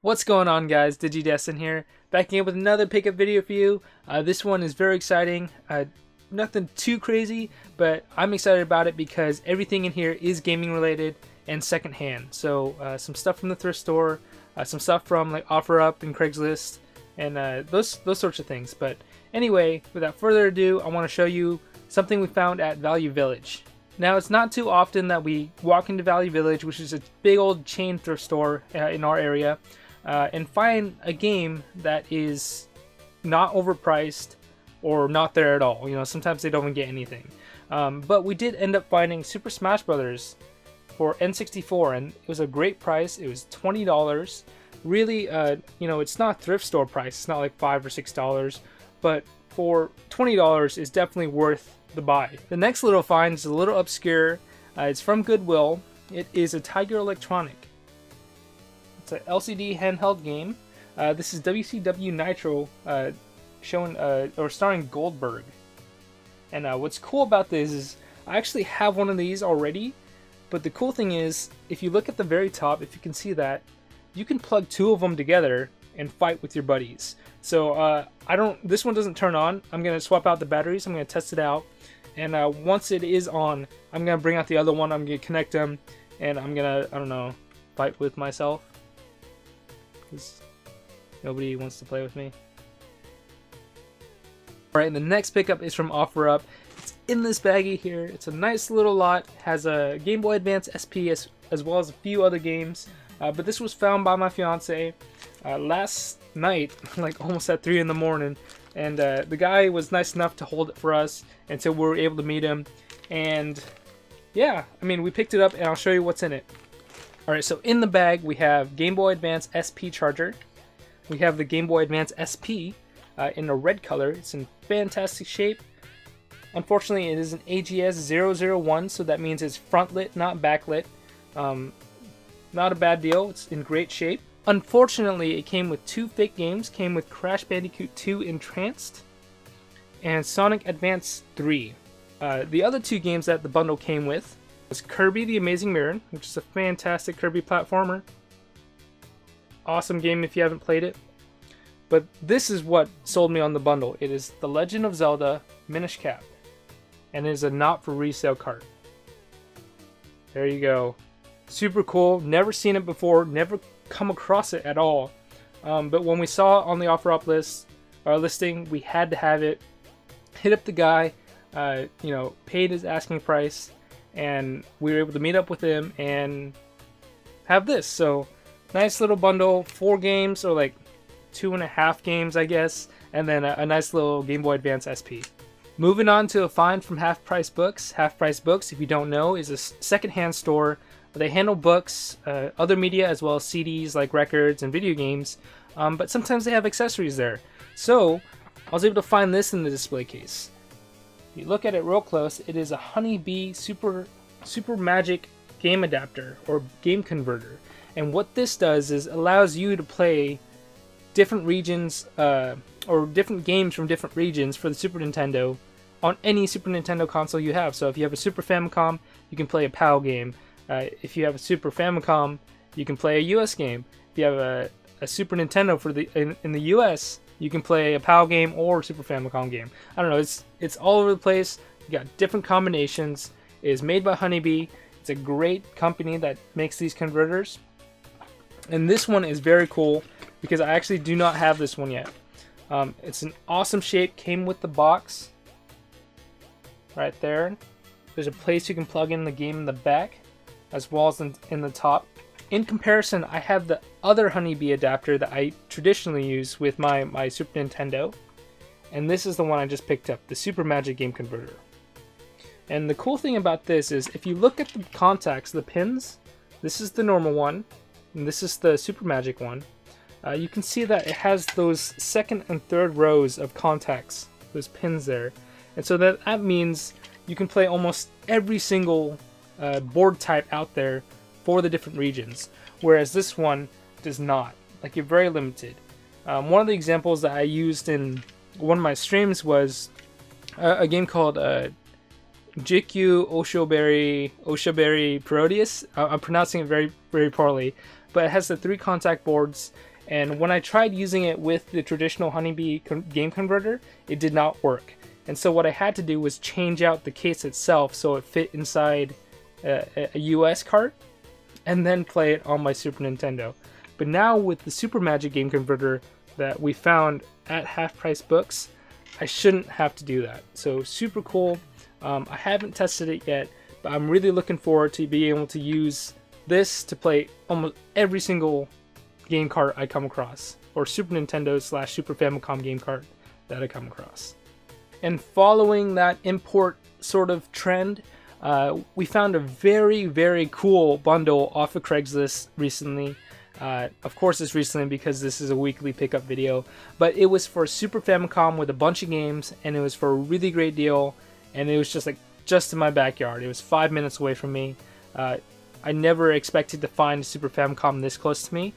What's going on, guys? Digidesdan here, back again with another pickup video for you. This one is very exciting. Nothing too crazy, but I'm excited about it because everything in here is gaming related and secondhand. So some stuff from the thrift store, some stuff from like OfferUp and Craigslist, and those sorts of things. But anyway, without further ado, I want to show you something we found at Value Village. Now, it's not too often that we walk into Value Village, which is a big old chain thrift store in our area, and find a game that is not overpriced or not there at all. You know, sometimes they don't even get anything. But we did end up finding Super Smash Brothers for N64, and it was a great price. It was $20. Really, you know, it's not thrift store price. It's not like $5 or $6, but for $20, it's definitely worth the buy. The next little find is a little obscure. It's from Goodwill. It is a Tiger Electronic. It's an LCD handheld game. This is WCW Nitro, showing or starring Goldberg. And what's cool about this is I actually have one of these already. But the cool thing is, if you look at the very top, if you can see that, you can plug two of them together and fight with your buddies. So this one doesn't turn on. I'm gonna swap out the batteries. I'm gonna test it out, and once it is on, I'm gonna bring out the other one. I'm gonna connect them, and I'm gonna, I don't know, fight with myself, because nobody wants to play with me. Alright, and the next pickup is from OfferUp. It's in this baggie here. It's a nice little lot. Has a Game Boy Advance SP as well as a few other games. But this was found by my fiance last night, like almost at 3 in the morning. And the guy was nice enough to hold it for us until we were able to meet him. And yeah, I mean, we picked it up, and I'll show you what's in it. Alright, so in the bag we have Game Boy Advance SP charger. We have the Game Boy Advance SP in a red color. It's in fantastic shape. Unfortunately, it is an AGS 001, so that means it's front lit, not backlit. Not a bad deal. It's in great shape. Unfortunately, it came with two fake games. Came with Crash Bandicoot 2 Entranced and Sonic Advance 3. The other two games that the bundle came with was Kirby the Amazing Mirror, which is a fantastic Kirby platformer. Awesome game if you haven't played it. But this is what sold me on the bundle. It is The Legend of Zelda Minish Cap, and it is a not for resale cart. There you go. Super cool. Never seen it before. Never come across it at all. But when we saw it on the OfferUp listing, we had to have it. Hit up the guy, you know, paid his asking price, and we were able to meet up with him and have this. So nice little bundle, 4 games, or like 2.5 games, I guess, and then a nice little Game Boy Advance SP. Moving on to a find from Half Price Books. Half Price Books, if you don't know, is a secondhand store. They handle books, other media, as well as CDs like records and video games, but sometimes they have accessories there. So I was able to find this in the display case. If you look at it real close, it is a Honeybee Super Magic game adapter or game converter. And what this does is allows you to play different regions or different games from different regions for the Super Nintendo on any Super Nintendo console you have. So if you have a Super Famicom, you can play a PAL game. If you have a Super Famicom, you can play a US game. If you have a Super Nintendo for in the US, you can play a PAL game or Super Famicom game. I don't know, it's all over the place. You got different combinations. It is made by Honeybee. It's a great company that makes these converters. And this one is very cool because I actually do not have this one yet. It's an awesome shape. Came with the box right there. There's a place you can plug in the game in the back, as well as in the top. In comparison, I have the other Honeybee adapter that I traditionally use with my Super Nintendo, and this is the one I just picked up, the Super Magic Game Converter. And the cool thing about this is, if you look at the contacts, the pins, this is the normal one, and this is the Super Magic one. You can see that it has those second and third rows of contacts, those pins there, and so that means you can play almost every single board type out there for the different regions, whereas this one does not. Like, you're very limited. One of the examples that I used in one of my streams was a game called Jikyu Oshaberi Parodius. I'm pronouncing it very, very poorly, but it has the 3 contact boards, And when I tried using it with the traditional Honeybee game converter, it did not work. And so what I had to do was change out the case itself so it fit inside a US cart, and then play it on my Super Nintendo. But now with the Super Magic game converter that we found at Half Price Books, I shouldn't have to do that. So super cool. I haven't tested it yet, but I'm really looking forward to being able to use this to play almost every single game cart I come across, or Super Nintendo / Super Famicom game cart that I come across. And following that import sort of trend, we found a very, very cool bundle off of Craigslist recently. Of course it's recently because this is a weekly pickup video, but it was for Super Famicom with a bunch of games, and it was for a really great deal, and it was just in my backyard. It was 5 minutes away from me. I never expected to find a Super Famicom this close to me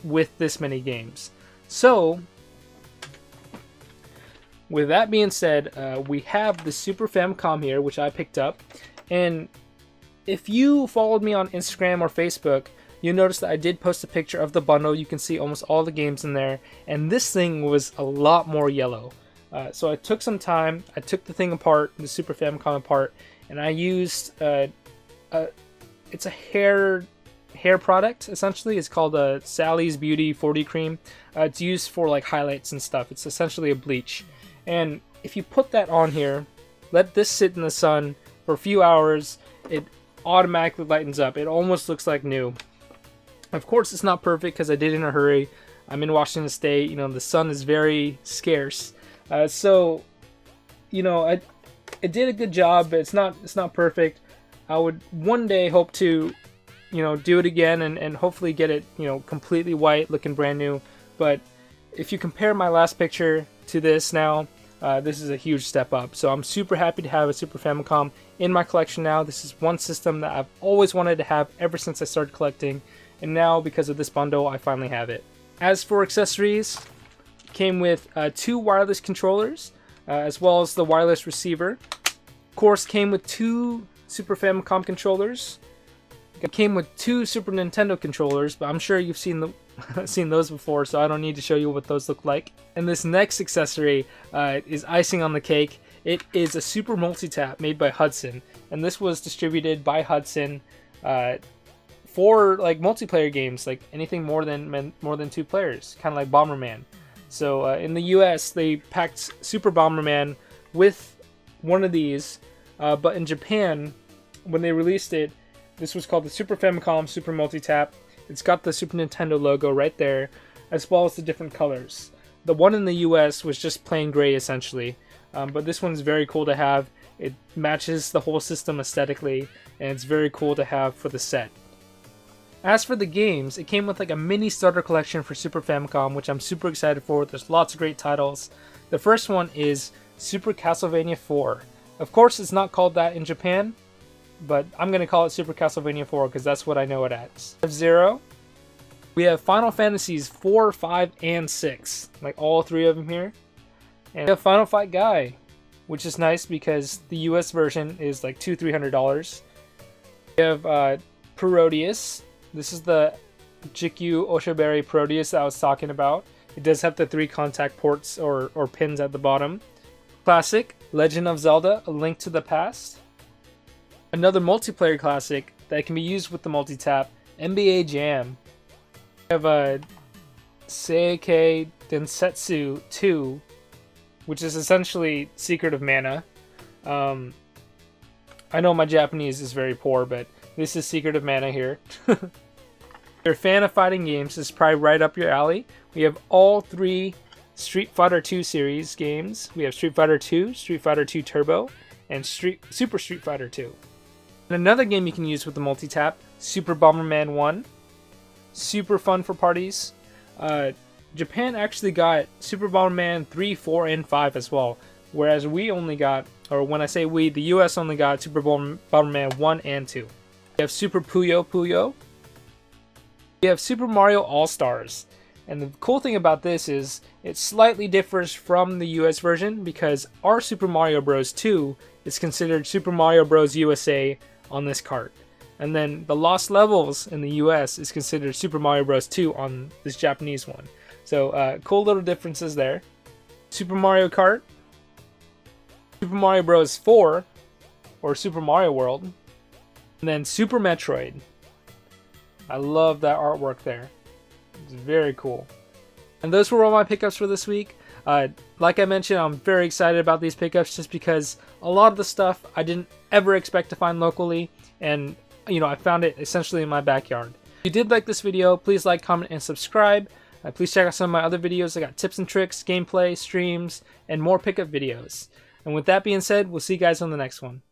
with this many games. So with that being said, we have the Super Famicom here, which I picked up, and if you followed me on Instagram or Facebook, you'll notice that I did post a picture of the bundle. You can see almost all the games in there, and this thing was a lot more yellow. So I took some time, I took the thing apart, the Super Famicom apart, and I used, it's a hair product, essentially. It's called a Sally's Beauty 40 Cream. It's used for like highlights and stuff. It's essentially a bleach. And if you put that on here, let this sit in the sun for a few hours, it automatically lightens up. It almost looks like new. Of course, it's not perfect because I did it in a hurry. I'm in Washington State. You know, the sun is very scarce. So, you know, it did a good job, but it's not perfect. I would one day hope to, you know, do it again and hopefully get it, you know, completely white, looking brand new. But if you compare my last picture to this now, this is a huge step up. So I'm super happy to have a Super Famicom in my collection now. This is one system that I've always wanted to have ever since I started collecting, and now because of this bundle, I finally have it. As for accessories, it came with 2 wireless controllers, as well as the wireless receiver. Of course, came with 2 Super Famicom controllers. It came with 2 Super Nintendo controllers, but I'm sure you've seen seen those before, so I don't need to show you what those look like. And this next accessory is icing on the cake. It is a Super Multi-Tap made by Hudson, and this was distributed by Hudson for like multiplayer games, like anything more than 2 players, kind of like Bomberman. So in the US, they packed Super Bomberman with one of these, but in Japan, when they released it, this was called the Super Famicom Super Multi-Tap. It's got the Super Nintendo logo right there, as well as the different colors. The one in the US was just plain gray, essentially, but this one's very cool to have. It matches the whole system aesthetically, and it's very cool to have for the set. As for the games, it came with like a mini starter collection for Super Famicom, which I'm super excited for. There's lots of great titles. The first one is Super Castlevania 4. Of course, it's not called that in Japan, but I'm going to call it Super Castlevania 4 because that's what I know it as. F-Zero. We have Final Fantasies 4, 5, and 6. Like all 3 of them here. And we have Final Fight Guy, which is nice because the US version is like $200-300. We have Parodius. This is the Jikyu Oshaberi Parodius that I was talking about. It does have the 3 contact ports or pins at the bottom. Classic, Legend of Zelda, A Link to the Past. Another multiplayer classic that can be used with the multi-tap, NBA Jam. We have a Seikei Densetsu 2, which is essentially Secret of Mana. I know my Japanese is very poor, but this is Secret of Mana here. If you're a fan of fighting games, this is probably right up your alley. We have all 3 Street Fighter 2 series games. We have Street Fighter 2, Street Fighter 2 Turbo, and Super Street Fighter 2. And another game you can use with the multi-tap, Super Bomberman 1. Super fun for parties. Japan actually got Super Bomberman 3, 4, and 5 as well. Whereas we only got, or when I say we, the US only got Super Bomberman 1 and 2. We have Super Puyo Puyo. We have Super Mario All-Stars. And the cool thing about this is it slightly differs from the US version because our Super Mario Bros. 2 is considered Super Mario Bros. USA on this cart. And then the Lost Levels in the US is considered Super Mario Bros. 2 on this Japanese one. So cool little differences there. Super Mario Kart, Super Mario Bros. 4, or Super Mario World, and then Super Metroid. I love that artwork there. It's very cool. And those were all my pickups for this week. Like I mentioned, I'm very excited about these pickups just because a lot of the stuff I didn't ever expect to find locally, and I found it essentially in my backyard. If you did like this video, please like, comment, and subscribe. Please check out some of my other videos. I got tips and tricks, gameplay, streams, and more pickup videos. And with that being said, we'll see you guys on the next one.